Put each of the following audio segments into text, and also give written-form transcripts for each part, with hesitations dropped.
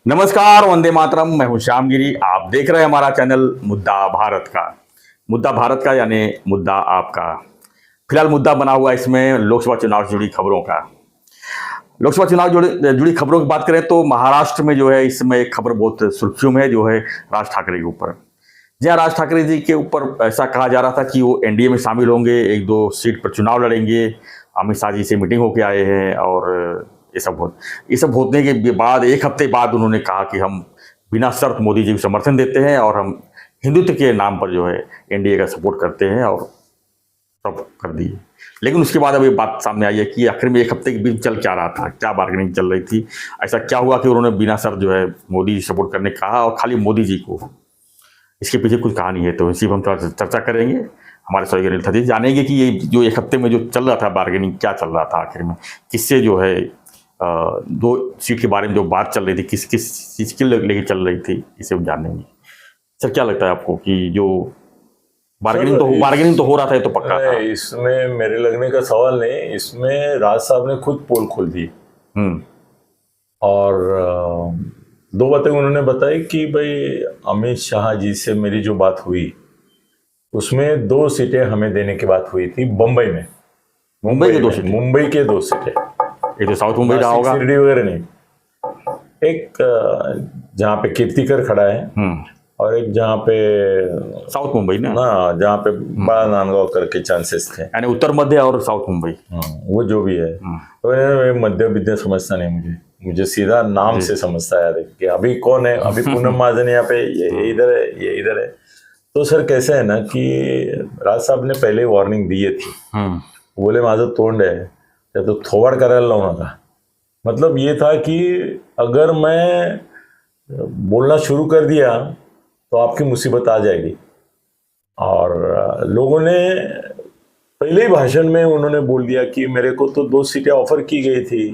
नमस्कार, वंदे मातरम। मैं हूं श्याम गिरी। आप देख रहे हैं हमारा चैनल मुद्दा भारत का यानी मुद्दा आपका। फिलहाल मुद्दा बना हुआ है इसमें लोकसभा चुनाव से जुड़ी खबरों का। लोकसभा चुनाव जुड़ी खबरों की बात करें तो महाराष्ट्र में जो है इस समय एक खबर बहुत सुर्खियों में है, जो है राज ठाकरे के ऊपर। जहाँ राज ठाकरे जी के ऊपर ऐसा कहा जा रहा था कि वो एनडीए में शामिल होंगे, एक दो सीट पर चुनाव लड़ेंगे। अमित शाह जी से मीटिंग होके आए हैं और ये सब होने के बाद एक हफ्ते बाद उन्होंने कहा कि हम बिना शर्त मोदी जी को समर्थन देते हैं और हम हिंदुत्व के नाम पर जो है एनडीए का सपोर्ट करते हैं, और सब कर दिए। लेकिन उसके बाद अब ये बात सामने आई है कि आखिर में एक हफ्ते के बीच चल क्या रहा था, क्या बार्गेनिंग चल रही थी, ऐसा क्या हुआ कि उन्होंने बिना शर्त जो है मोदी जी सपोर्ट करने कहा और खाली मोदी जी को। इसके पीछे कुछ कहानी है, तो इसी पर हम थोड़ा चर्चा करेंगे। हमारे सहयोगी अनिल था जानेंगे कि ये जो एक हफ्ते में जो चल रहा था बार्गेनिंग, क्या चल रहा था आखिर में, किससे जो है दो सीट के बारे में जो बात चल रही थी, किस किस चीज़ के लेके चल रही थी, इसे हम जानेंगे। सर, क्या लगता है आपको कि जो बार्गेनिंग तो हो रहा था, ये तो पक्का था? इसमें मेरे लगने का सवाल नहीं, इसमें राज साहब ने खुद पोल खोल दी। और दो बातें उन्होंने बताई कि भाई अमित शाह जी से मेरी जो बात हुई उसमें 2 सीटें हमें देने की बात हुई थी मुंबई में। मुंबई के 2 सीटें? मुंबई के 2 सीटें। एक तो साउथ मुंबई रहा होगा, शिरडी वगैरह नहीं। एक जहाँ पे कीर्तिकर खड़ा है और एक जहाँ पे साउथ मुंबई ना, जहाँ पे बड़ा नांदगांव करके चांसेस थे, यानी उत्तर मध्य और साउथ मुंबई। वो जो भी है। तो मध्य विद्या समझता नहीं, मुझे सीधा नाम से समझता है कि अभी कौन है। अभी पूनम महाजन यहाँ पे ये इधर है, ये इधर है। तो सर कैसे है ना कि राज साहब ने पहले वॉर्निंग दी थी। बोले माझं तोंड है तो थोवाड करायला लावू नका। मतलब ये था कि अगर मैं बोलना शुरू कर दिया तो आपकी मुसीबत आ जाएगी। और लोगों ने पहले ही भाषण में उन्होंने बोल दिया कि मेरे को तो 2 सीटें ऑफर की गई थी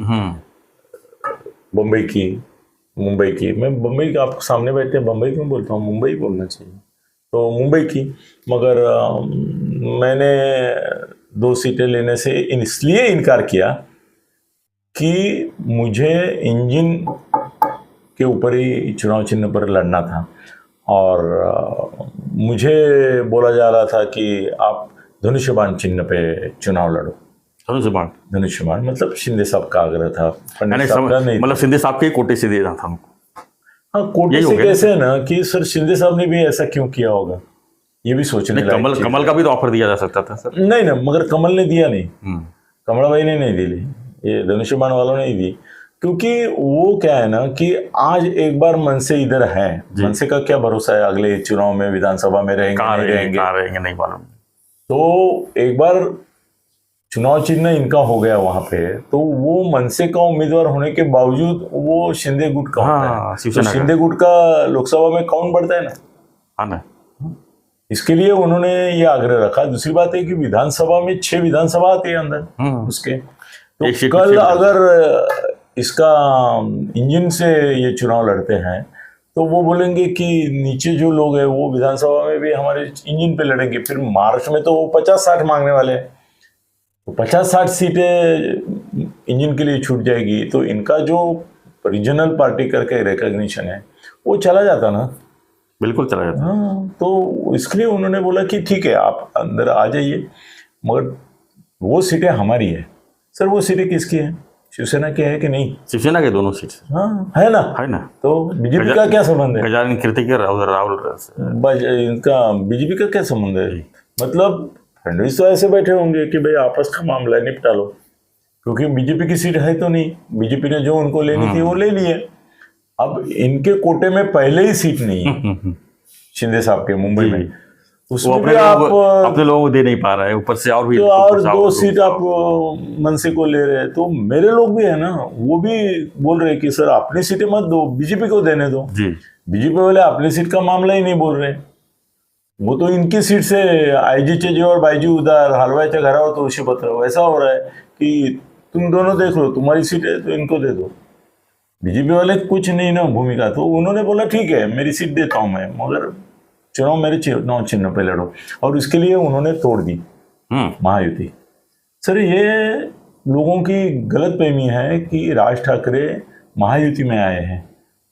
मुंबई की। मैं मुंबई का, आपको सामने बैठे मुंबई क्यों बोलता हूँ, मुंबई बोलना चाहिए, तो मुंबई की। मगर मैंने 2 सीटें लेने से इसलिए इनकार किया कि मुझे इंजन के ऊपर ही चुनाव चिन्ह पर लड़ना था। और मुझे बोला जा रहा था कि आप धनुष्यबाण चिन्ह पे चुनाव लड़ो। धनुष्यबाण मतलब शिंदे साहब का आग्रह था, मतलब शिंदे साहब के कोटे से देना था हमको। हाँ, कोटे से कैसे है ना कि सर शिंदे साहब ने भी ऐसा क्यों किया होगा, ये भी सोचने लायक। कमल का भी तो ऑफर दिया जा सकता था सर। नहीं ना, मगर कमल ने दिया नहीं, कमला भाई ने नहीं दी, ये धनुष्यबाण वालों ने ही दी। क्योंकि वो क्या है ना कि आज एक बार मनसे इधर है, मनसे का क्या भरोसा है अगले चुनाव में विधानसभा में रहेंगे नहीं मालूम। तो एक बार चुनाव चिन्ह इनका हो गया वहां पे, तो वो मनसे का उम्मीदवार होने के बावजूद वो शिंदे गुट का होता है। तो शिंदे गुट का लोकसभा में काउंट बढ़ता है ना। इसके लिए उन्होंने ये आग्रह रखा। दूसरी बात है कि विधानसभा में 6 विधानसभा आती है अंदर उसके। तो कल अगर इसका इंजन से ये चुनाव लड़ते हैं तो वो बोलेंगे कि नीचे जो लोग हैं वो विधानसभा में भी हमारे इंजन पे लड़ेंगे। फिर मार्च में तो वो 50-60 मांगने वाले हैं, तो 50-60 सीटें इंजन के लिए छूट जाएगी। तो इनका जो रीजनल पार्टी करके रिकॉग्निशन है वो चला जाता ना, बिल्कुल चला जाता। हाँ, तो इसके लिए उन्होंने बोला कि ठीक है आप अंदर आ जाइए, मगर वो सीटें हमारी है। सर वो सीटें किसकी है, शिवसेना की है कि नहीं? शिवसेना के दोनों सीट। हाँ, है ना। तो बीजेपी का क्या संबंध है? इनका बीजेपी का क्या संबंध है? मतलब फडणवीस तो ऐसे बैठे होंगे कि भाई आपस का मामला है, निपटा लो, क्योंकि बीजेपी की सीट है तो नहीं। बीजेपी ने जो उनको लेनी थी वो ले ली है। अब इनके कोटे में पहले ही सीट नहीं है शिंदे साहब के मुंबई में, उसमें अपने लोगों को दे नहीं पा रहा है, ऊपर से और भी तो और 2 सीट आप मनसे को ले रहे हैं। तो मेरे लोग भी है ना, वो भी बोल रहे हैं कि सर अपनी सीटें मत दो, बीजेपी को देने दो। बीजेपी वाले अपनी सीट का मामला ही नहीं बोल रहे, वो तो इनकी सीट से आईजी और बाईजी उधर हलवाईच्या घरावर तुळशी पत्र वैसा हो रहा है कि तुम दोनों देख लो, तुम्हारी सीट है तो इनको दे दो। बीजेपी वाले कुछ नहीं ना भूमिका। तो उन्होंने बोला ठीक है मेरी सीट देता हूं मैं, मगर चुनाव मेरे चुनाव चिन्ह पे लड़ो। और इसके लिए उन्होंने तोड़ दी महायुति। सर ये लोगों की गलतफहमी है कि राज ठाकरे महायुति में आए हैं।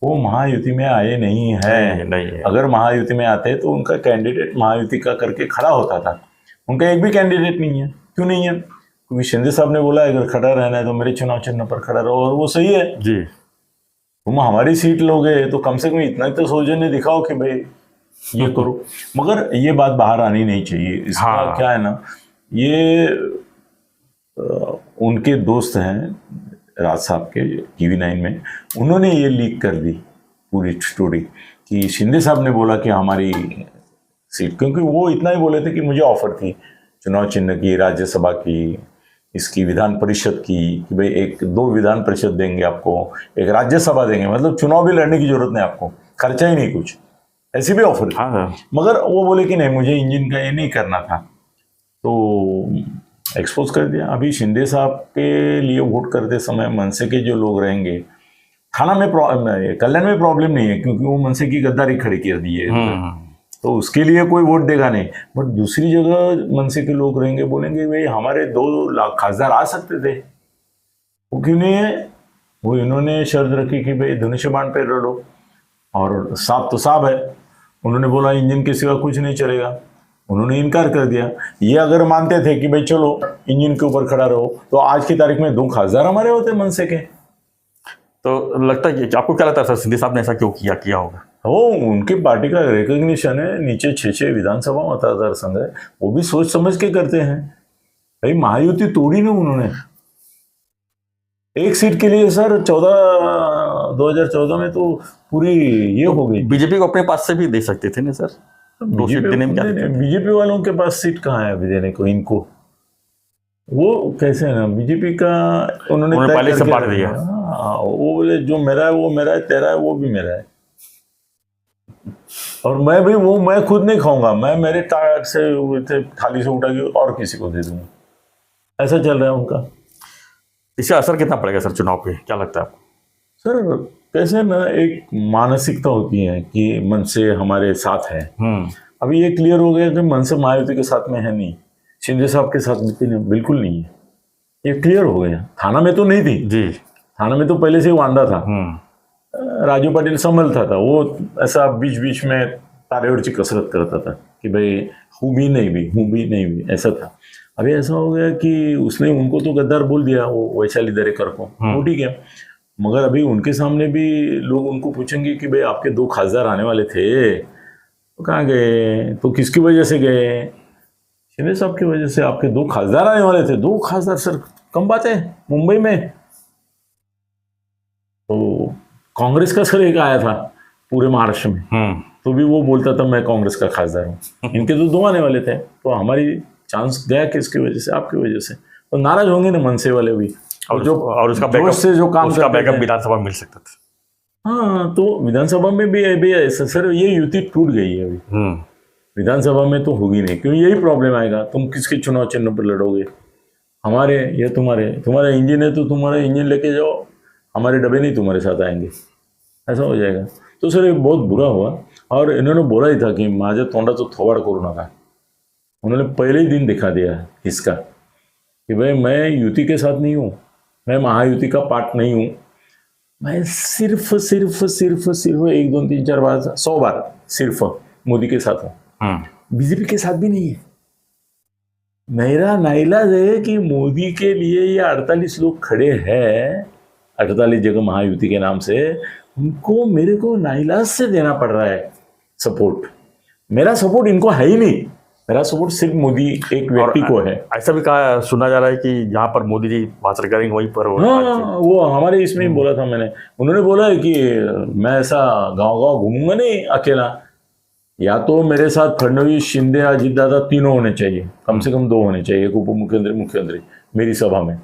वो महायुति में आए नहीं है। नहीं है। अगर महायुति में आते तो उनका कैंडिडेट महायुति का करके खड़ा होता था। उनका एक भी कैंडिडेट नहीं है। क्यों नहीं है? क्योंकि शिंदे साहब ने बोला अगर खड़ा रहना है तो मेरे चुनाव चिन्ह पर खड़ा रहो, और वो सही है जी। तुम हमारी सीट लोगे तो कम से कम इतना तो सौजन्य दिखाओ कि भाई ये करो। मगर ये बात बाहर आनी नहीं चाहिए। इसका हाँ। क्या है ना, ये उनके दोस्त हैं राज साहब के TV9 में, उन्होंने ये लीक कर दी पूरी स्टोरी कि शिंदे साहब ने बोला कि हमारी सीट, क्योंकि वो इतना ही बोले थे कि मुझे ऑफर थी चुनाव चिन्ह की, राज्यसभा की, इसकी विधान परिषद की, कि भाई 1-2 विधान परिषद देंगे आपको, एक राज्यसभा देंगे, मतलब चुनाव भी लड़ने की जरूरत नहीं आपको, खर्चा ही नहीं कुछ, ऐसी भी ऑफर थी। हाँ। मगर वो बोले कि नहीं मुझे इंजन का ये नहीं करना था, तो एक्सपोज कर दिया। अभी शिंदे साहब के लिए वोट करते समय मनसे के जो लोग रहेंगे, थाना में कल्याण में प्रॉब्लम नहीं है क्योंकि वो मनसे की गद्दारी खड़ी कर दी है, तो उसके लिए कोई वोट देगा नहीं। बट दूसरी जगह मनसे के लोग रहेंगे, बोलेंगे भाई हमारे 2 लाख खासदार आ सकते थे, वो क्यों नहीं है? वो इन्होंने शर्त रखी कि भाई धनुष्य बाण पे लड़ो, और साहब तो साहब है, उन्होंने बोला इंजन के सिवा कुछ नहीं चलेगा, उन्होंने इनकार कर दिया। ये अगर मानते थे कि भाई चलो इंजन के ऊपर खड़ा रहो, तो आज की तारीख में 2 खासदार हमारे होते मनसे के। तो लगता है कि आपको क्या लगता है सर, शिंदे साहब ने ऐसा क्यों किया होगा? वो उनकी पार्टी का रिकॉग्निशन है, नीचे 6 विधानसभा मतदार संघ है, वो भी सोच समझ के करते हैं। भाई महायुति तोड़ी ना उन्होंने, एक सीट के लिए सर 2014 में तो पूरी ये हो गई। बीजेपी को अपने पास से भी दे सकते थे ना सर, 2 सीट देने में क्या दिक्कत है? बीजेपी वालों के पास सीट कहाँ है अभी देने को इनको? वो कैसे है ना, बीजेपी का उन्होंने पहले से बांट दिया। वो बोले जो मेरा है वो मेरा है, तेरा है वो भी मेरा है, और मैं भी वो मैं खुद नहीं खाऊंगा, मैं मेरे टायर से थाली से उठा के और किसी को दे दूंगा, ऐसा चल रहा है उनका। इसका असर कितना पड़ेगा सर चुनाव पे, क्या लगता है आपको? सर कैसे ना, एक मानसिकता होती है कि मन से हमारे साथ है। अभी ये क्लियर हो गया कि मन से मायावती के साथ में है नहीं, शिंदे साहब के साथ में बिल्कुल नहीं है, ये क्लियर हो गया। थाना में तो नहीं थी जी, थाना में तो पहले से वांदा था। राजू पाटिल संभलता था, वो ऐसा बीच बीच में तारेवरची कसरत करता था कि भाई हूँ भी नहीं भी, ऐसा था। अभी ऐसा हो गया कि उसने उनको तो गद्दार बोल दिया, वो वैशाली दरेकर को, वो ठीक है, मगर अभी उनके सामने भी लोग उनको पूछेंगे कि भाई आपके 2 खासदार आने वाले थे तो कहाँ गए, तो किसकी वजह से गए? शिंदे साहब की वजह से आपके 2 खासदार आने वाले थे। 2 खासदार सर कम बात है मुंबई में। तो कांग्रेस का सर एक आया था पूरे महाराष्ट्र में, तो भी वो बोलता था मैं कांग्रेस का खासदार हूँ। इनके तो 2 आने वाले थे, तो हमारी चांस गया किसकी वजह से? आपकी वजह से। तो नाराज होंगे ना मनसे वाले भी, और उसका बैकअप से जो काम उसका बैकअप विधानसभा में मिल सकता था। हाँ, तो विधानसभा में भी अभी ऐसा सर, ये युति टूट गई है अभी। विधानसभा में तो होगी नहीं, क्योंकि यही प्रॉब्लम आएगा, तुम किसके चुनाव चिन्ह पर लड़ोगे? हमारे या तुम्हारा इंजन है तो तुम्हारा इंजन लेके जाओ, हमारे डब्बे नहीं तुम्हारे साथ आएंगे, ऐसा हो जाएगा। तो सर ये बहुत बुरा हुआ, और इन्होंने बोला ही था कि माझ्या तोंडाचं थोबाड करू नका। उन्होंने पहले ही दिन दिखा दिया इसका कि भाई मैं युति के साथ नहीं हूँ, मैं महायुति का पार्ट नहीं हूँ, मैं सिर्फ 1 2 3 4 बार 100 बार सिर्फ मोदी के साथ हूँ, बीजेपी के साथ भी नहीं है। मेरा नाइलाज है कि मोदी के लिए ये 48 लोग खड़े हैं, 48 जगह महायुति के नाम से, उनको मेरे को नाइलाज से देना पड़ रहा है सपोर्ट। मेरा सपोर्ट इनको है ही नहीं, मेरा सपोर्ट सिर्फ मोदी एक व्यक्ति को है। ऐसा भी कहा सुना जा रहा है कि जहाँ पर मोदी जी भाषण करेंगे वहीं पर वो हमारे इसमें ही बोला था मैंने। उन्होंने बोला है कि मैं ऐसा गांव घूमूंगा नहीं अकेला, या तो मेरे साथ फडणवीस, शिंदे, अजित दादा तीनों होने चाहिए, कम से कम 2 होने चाहिए, एक उप मुख्यमंत्री मेरी सभा में।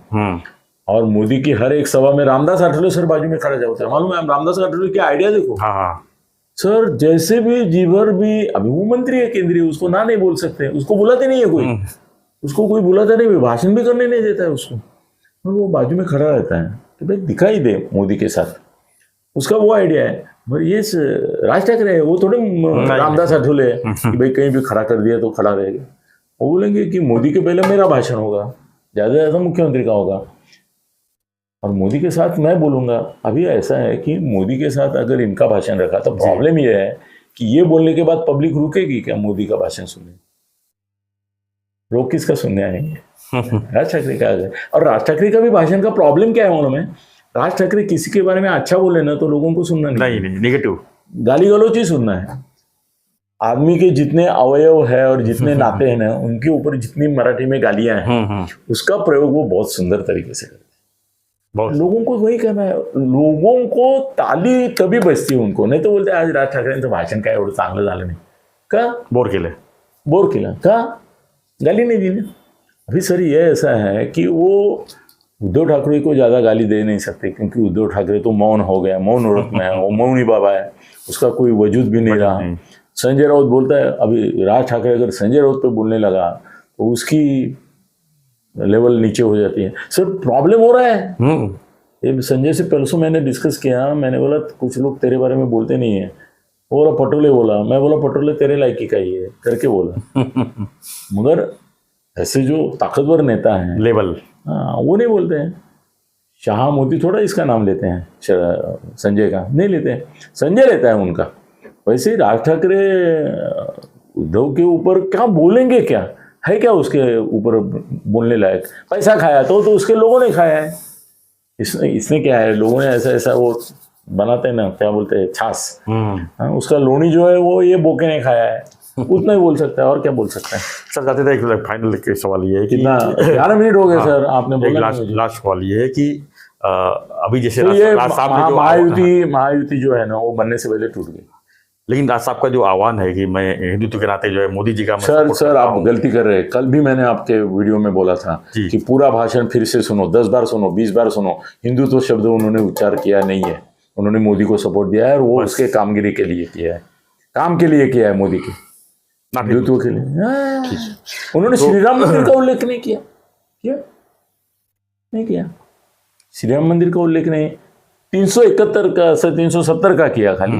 और मोदी की हर एक सभा में रामदास आठवले सर बाजू में खड़ा जाता है। मालूम है रामदास आठवले की आइडिया देखो। सर जैसे भी जीवर भी, अभी वो मंत्री है केंद्रीय, उसको ना नहीं बोल सकते, उसको बुलाते नहीं है कोई, उसको कोई बुलाता नहीं, भाषण भी करने नहीं देता है उसको, और वो बाजू में खड़ा रहता है तो भाई दिखाई दे मोदी के साथ, उसका वो आइडिया है। पर ये राज ठाकरे है, वो थोड़े रामदास आठवले है कि भाई कहीं भी खड़ा कर दिया तो खड़ा रहेगा। वो बोलेंगे कि मोदी के पहले मेरा भाषण होगा, ज्यादा से ज्यादा मुख्यमंत्री का होगा, और मोदी के साथ मैं बोलूंगा, अभी ऐसा है कि मोदी के साथ अगर इनका भाषण रखा तो प्रॉब्लम ये है कि ये बोलने के बाद पब्लिक रुकेगी क्या मोदी का भाषण सुनने? लोग किसका सुनने आएंगे? राज ठाकरे का। और राज ठाकरे का भी भाषण का प्रॉब्लम क्या है मालूम है? राज ठाकरे किसी के बारे में अच्छा बोले ना तो लोगों को सुनना नहीं, नेगेटिव गाली गलौज ही सुनना है। आदमी के जितने अवयव है और जितने नाते हैं ना, उनके ऊपर जितनी मराठी में गालियां हैं, उसका प्रयोग वो बहुत सुंदर तरीके से करते हैं। लोगों को वही करना है, लोगों को ताली तभी बजती है उनको, नहीं तो बोलते आज राज ठाकरेंचं भाषण काय एवढं चांगलं झालं नाही का, बोर केलं का, गाली नहीं दी ना। अभी सर ये ऐसा है कि वो उद्धव ठाकरे को ज़्यादा गाली दे नहीं सकते, क्योंकि उद्धव ठाकरे तो मौन हो गया, मौन औरत में है, वो मौनी बाबा है, उसका कोई वजूद भी नहीं रहा। संजय राउत बोलता है, अभी राज ठाकरे अगर संजय राउत पे बोलने लगा तो उसकी लेवल नीचे हो जाती है। सर प्रॉब्लम हो रहा है। ये संजय से परसों मैंने डिस्कस किया, मैंने बोला कुछ लोग तेरे बारे में बोलते नहीं है, वो बोला पटोले बोला, मैं बोला पटोले तेरे लायकी का ही है करके बोला। मगर ऐसे जो ताकतवर नेता हैं लेवल, हाँ, वो नहीं बोलते हैं। शाह मोदी थोड़ा इसका नाम लेते हैं, संजय का नहीं लेते हैं, संजय लेता है उनका। वैसे ही राज ठाकरे उद्धव के ऊपर क्या बोलेंगे, क्या है क्या उसके ऊपर बोलने लायक? पैसा खाया तो उसके लोगों ने खाया है, इसने क्या है, लोगों ने ऐसा ऐसा वो बनाते हैं ना, क्या बोलते हैं, छाछ, हाँ, उसका लोणी जो है वो ये बोके ने खाया है, उतना ही बोल सकता है, और क्या बोल सकता है। सर जाते थे एक फाइनल के सवाल ये है कि कितना 11 मिनट हो गए सर, आपने बोला। लास्ट सवाल ये है कि अभी जैसे तो ये महायुति जो है ना, वो बनने से पहले टूट गई। लेकिन राज साहब का जो आह्वान है कि मैं हिंदुत्व के नाते जो है मोदी जी का सर आप गलती कर रहे हैं। कल भी मैंने आपके वीडियो में बोला था कि पूरा भाषण फिर से सुनो, 10 बार सुनो, 20 बार सुनो, हिंदुत्व शब्द उन्होंने उच्चार किया नहीं है। उन्होंने मोदी को सपोर्ट दिया है और वो उसके कामगिरी के लिए किया है, काम के लिए किया है, मोदी के हिंदुत्व के लिए। उन्होंने श्री राम मंदिर का उल्लेख नहीं किया, नहीं किया। श्री राम मंदिर का उल्लेख नहीं, 371 का से 370 का किया खाली,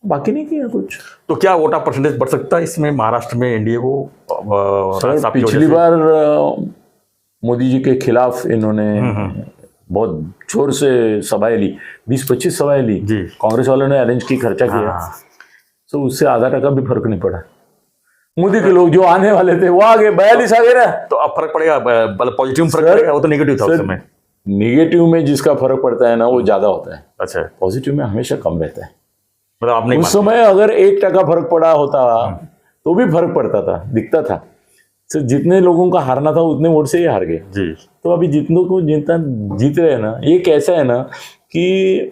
बाकी नहीं किया कुछ। तो क्या वोटा परसेंटेज बढ़ सकता है इसमें महाराष्ट्र में एनडीए को? सर पिछली बार मोदी जी के खिलाफ इन्होंने बहुत जोर से सभाएं ली, 20-25 सभाएं ली, कांग्रेस वालों ने अरेंज की, खर्चा किया, तो उससे आधा टका भी फर्क नहीं पड़ा। मोदी के लोग जो आने वाले थे वो आ गए, 42 आ गए ना, तो अब फर्क पड़ेगा, पॉजिटिव फर्क पड़ेगा, वो तो नेगेटिव था उस समय। नेगेटिव में जिसका फर्क पड़ता है ना वो ज्यादा होता है, अच्छा, पॉजिटिव में हमेशा कम रहता है। मतलब आपने उस समय अगर 1 टका फर्क पड़ा होता तो भी फर्क पड़ता था, दिखता था। तो जितने लोगों का हारना था उतने वोट से ही हार गए जी। तो अभी जितनों को जितना जीत रहे हैं ना, ये कैसा है ना कि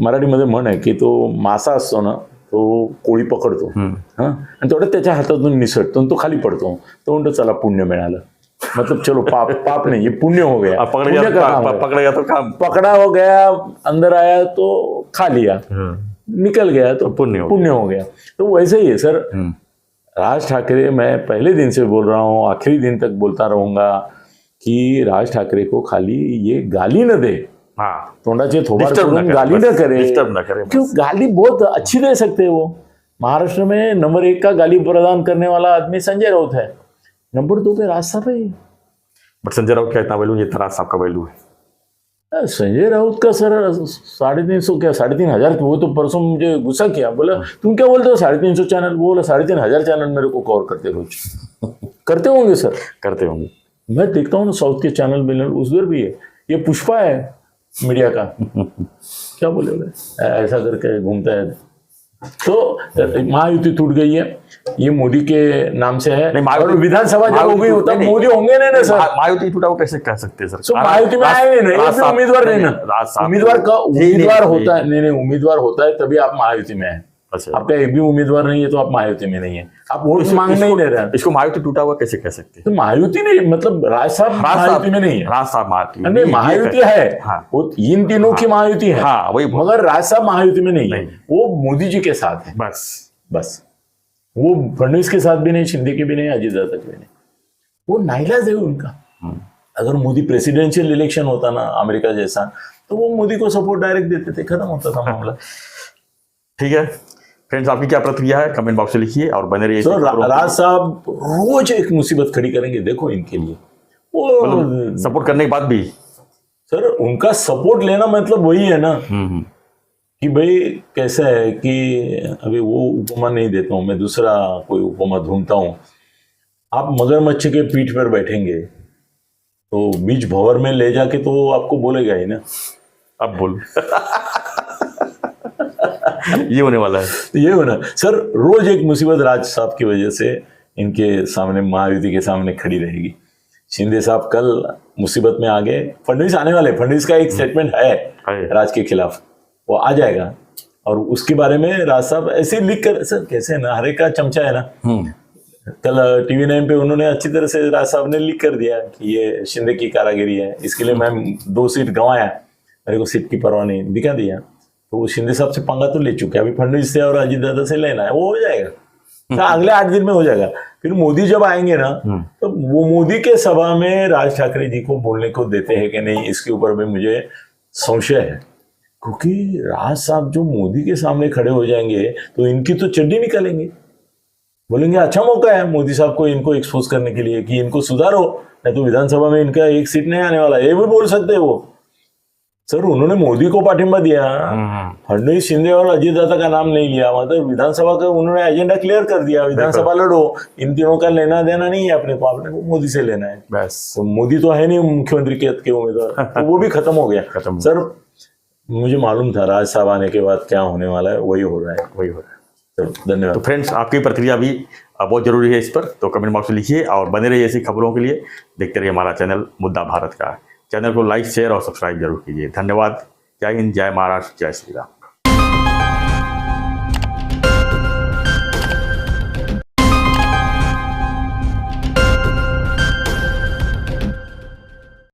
मराठीमध्ये म्हण आहे की तो मासा असतो ना, तो कोळी पकडतो, हां, आणि तेवढं त्याच्या हातातून निसटतो आणि तो खाली पडतो, तो म्हणतो चला पुण्य मिळालं, मतलब चलो पाप नहीं, ये पुण्य हो गया, पकड़ गया तो काम, पकड़ा हो गया, अंदर आया तो खा लिया, निकल गया तो पुण्य हो गया। तो वैसे ही है सर। राज ठाकरे, मैं पहले दिन से बोल रहा हूँ, आखिरी दिन तक बोलता रहूंगा कि राज ठाकरे को खाली ये गाली न दे, तोंडाचे थोबार करून गाली न करे, क्यों गाली बहुत अच्छी दे सकते हैं वो। महाराष्ट्र में नंबर 1 का गाली प्रदान करने वाला आदमी संजय राउत है, नंबर 2 पे राज साहब है। बट संजय राउत का इतना वैल्यू नहीं, राज साहब का वैल्यू है। संजय राउत का सर 350 क्या 3,500, वो तो परसों मुझे गुस्सा किया, बोला तुम क्या बोलते हो 350 चैनल, बोला 3,500 चैनल मेरे को कवर करते रोज। करते होंगे सर, करते होंगे। मैं देखता हूँ ना साउथ के चैनल में, उधर भी है, ये पुष्पा है मीडिया का, क्या बोले ऐसा करके घूमता है। तो महायुति टूट गई है, ये मोदी के नाम से है, और विधानसभा जब हो गई होता मोदी होंगे नहीं ना सर। महायुति टूटा वो कैसे कह सकते हैं सर? तो महायुति में आएंगे नहीं, उम्मीदवार नहीं ना, उम्मीदवार होता है, नहीं उम्मीदवार होता है तभी आप महायुति में है। अच्छा, आपका एक भी उम्मीदवार नहीं है तो आप महायुति में नहीं है, आप वोट मांग नहीं ले रहे हैं। इसको महायुति टूटा हुआ कैसे कह सकते हैं? तो महायुति नहीं, मतलब राज साहब महायुति में नहीं है, राज साहब महायुति है, वो इन तीनों की महायुति है, मगर राज साहब महायुति में नहीं है, वो मोदी जी के साथ है, बस वो फडणवीस के साथ भी नहीं, शिंदे के भी नहीं, अजीत दादा के भी नहीं, वो नाइलाज है उनका। अगर मोदी प्रेसिडेंशियल इलेक्शन होता ना अमेरिका जैसा, तो वो मोदी को सपोर्ट डायरेक्ट देते थे, खत्म होता था मामला। ठीक है फ्रेंड्स, आपकी क्या प्रतिक्रिया है कमेंट बॉक्स में लिखिए और बने रहिए। राज साहब रोज एक मुसीबत खड़ी करेंगे, देखो इनके लिए वो सपोर्ट करने के बाद भी सर उनका सपोर्ट लेना मतलब वही है ना कि भाई कैसा है कि अभी वो उपमा नहीं देता हूं, मैं दूसरा कोई उपमा ढूंढता हूं। आप मगरमच्छ के पीठ पर बैठेंगे तो बीच भंवर में ले जाके तो वो आपको बोलेगा ही ना। अब बोल ये होने वाला है। तो ये हो ना सर, रोज एक मुसीबत राज साहब की वजह से इनके सामने, महायुति के सामने खड़ी रहेगी। शिंदे साहब कल मुसीबत में आ गए, फडणवीस आने वाले, फडणवीस का एक स्टेटमेंट है राज के खिलाफ, वो आ जाएगा और उसके बारे में राज साहब ऐसे लिख कर, सर कैसे है ना, हर एक का चमचा है ना। कल TV9 पे उन्होंने अच्छी तरह से राज साहब ने लिख कर दिया कि ये शिंदे की कारागिरी है, इसके लिए मैं 2 सीट गंवाया, मेरे को सीट की परवाह नहीं, दिखा दिया। तो वो शिंदे साहब से पंगा तो ले चुके हैं, अभी फडणवीस से और अजीत दादा से लेना है, वो हो जाएगा। तो अगले 8 दिन में हो जाएगा। फिर मोदी जब आएंगे ना, तो वो मोदी के सभा में राज ठाकरे जी को बोलने को देते हैं कि नहीं, इसके ऊपर भी मुझे संशय है। क्योंकि राज साहब जो मोदी के सामने खड़े हो जाएंगे तो इनकी तो चड्डी निकालेंगे, बोलेंगे अच्छा मौका है मोदी साहब को इनको एक्सपोज करने के लिए कि इनको सुधारो, नहीं तो विधानसभा में इनका 1 सीट नहीं आने वाला, ये भी बोल सकते हैं वो। सर उन्होंने मोदी को पाठिंबा दिया, फडणवीस, शिंदे और अजीत दादा का नाम नहीं लिया, मतलब विधानसभा का उन्होंने एजेंडा क्लियर कर दिया, विधानसभा लड़ो, इन तीनों का लेना देना नहीं है अपने को, आपने को मोदी से लेना है बस। तो मोदी तो है नहीं मुख्यमंत्री के उम्मीदवार, तो वो भी खत्म हो गया। सर मुझे मालूम था राज साहब आने के बाद क्या होने वाला है, वही हो रहा है, वही हो रहा है। चलो धन्यवाद। तो फ्रेंड्स, आपकी प्रतिक्रिया भी बहुत जरूरी है इस पर, तो कमेंट बॉक्स में लिखिए और बने रहिए ऐसी खबरों के लिए। देखते रहिए हमारा चैनल मुद्दा भारत का। चैनल को लाइक, शेयर और सब्सक्राइब जरूर कीजिए। धन्यवाद। जय हिंद, जय महाराष्ट्र, जय श्री राम।